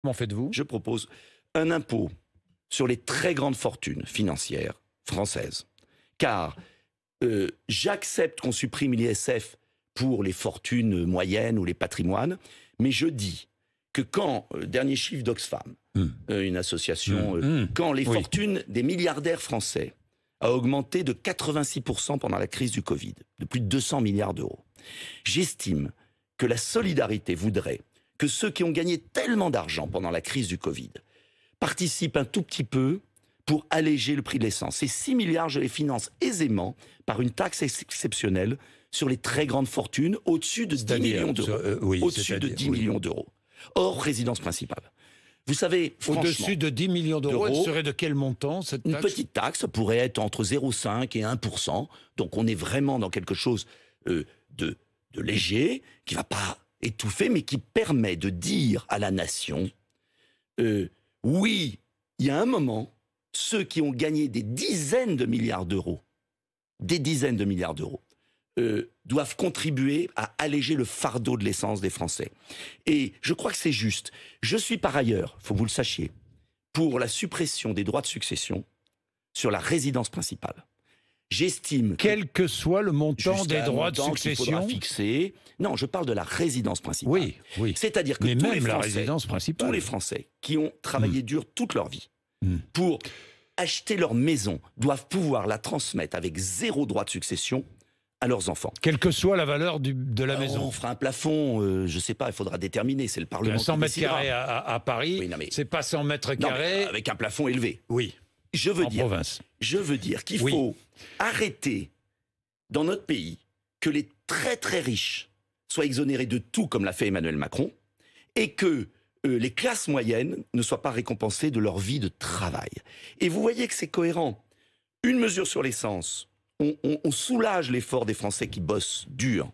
Comment faites-vous? Je propose un impôt sur les très grandes fortunes financières françaises. Car j'accepte qu'on supprime l'ISF pour les fortunes moyennes ou les patrimoines, mais je dis que quand, dernier chiffre d'Oxfam, une association, quand les fortunes des milliardaires français a augmenté de 86% pendant la crise du Covid, de plus de 200 milliards d'euros, j'estime que la solidarité voudrait que ceux qui ont gagné tellement d'argent pendant la crise du Covid participent un tout petit peu pour alléger le prix de l'essence. Ces 6 milliards, je les finance aisément par une taxe exceptionnelle sur les très grandes fortunes au-dessus de 10 millions d'euros. Au-dessus de 10 millions d'euros. Hors résidence principale. Vous savez, franchement... Au-dessus de 10 millions d'euros, elle serait de quel montant, cette taxe? Une petite taxe pourrait être entre 0,5 et 1%. Donc on est vraiment dans quelque chose de léger, qui ne va pas étouffer, mais qui permet de dire à la nation, oui, il y a un moment, ceux qui ont gagné des dizaines de milliards d'euros, doivent contribuer à alléger le fardeau de l'essence des Français. Et je crois que c'est juste. Je suis par ailleurs, il faut que vous le sachiez, pour la suppression des droits de succession sur la résidence principale. J'estime quel que soit le montant des droits de succession fixé. Non, je parle de la résidence principale. Oui, oui. C'est-à-dire que tous les Français qui ont travaillé dur toute leur vie pour acheter leur maison doivent pouvoir la transmettre avec 0 droit de succession à leurs enfants. Quelle que soit la valeur de la maison. On fera un plafond, je ne sais pas, il faudra déterminer, c'est le Parlement qui 100 mètres décidera. carrés à Paris, oui, c'est pas 100 mètres carrés. Avec un plafond élevé. Oui, je veux dire qu'il faut arrêter dans notre pays que les très très riches soient exonérés de tout comme l'a fait Emmanuel Macron et que les classes moyennes ne soient pas récompensées de leur vie de travail. Et vous voyez que c'est cohérent. Une mesure sur l'essence, on soulage l'effort des Français qui bossent dur.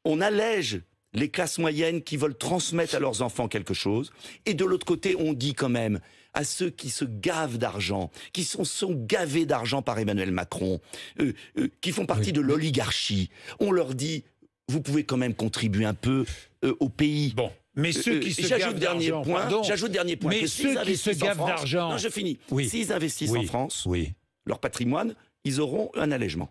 On allège les classes moyennes qui veulent transmettre à leurs enfants quelque chose. Et de l'autre côté, on dit quand même à ceux qui se gavent d'argent, qui sont gavés d'argent par Emmanuel Macron, qui font partie de l'oligarchie, on leur dit, vous pouvez quand même contribuer un peu au pays. Bon. Mais ceux qui se gavent d'argent, j'ajoute dernier point. Mais ceux qui se gavent d'argent... Non, je finis. S'ils investissent en France, leur patrimoine, ils auront un allègement.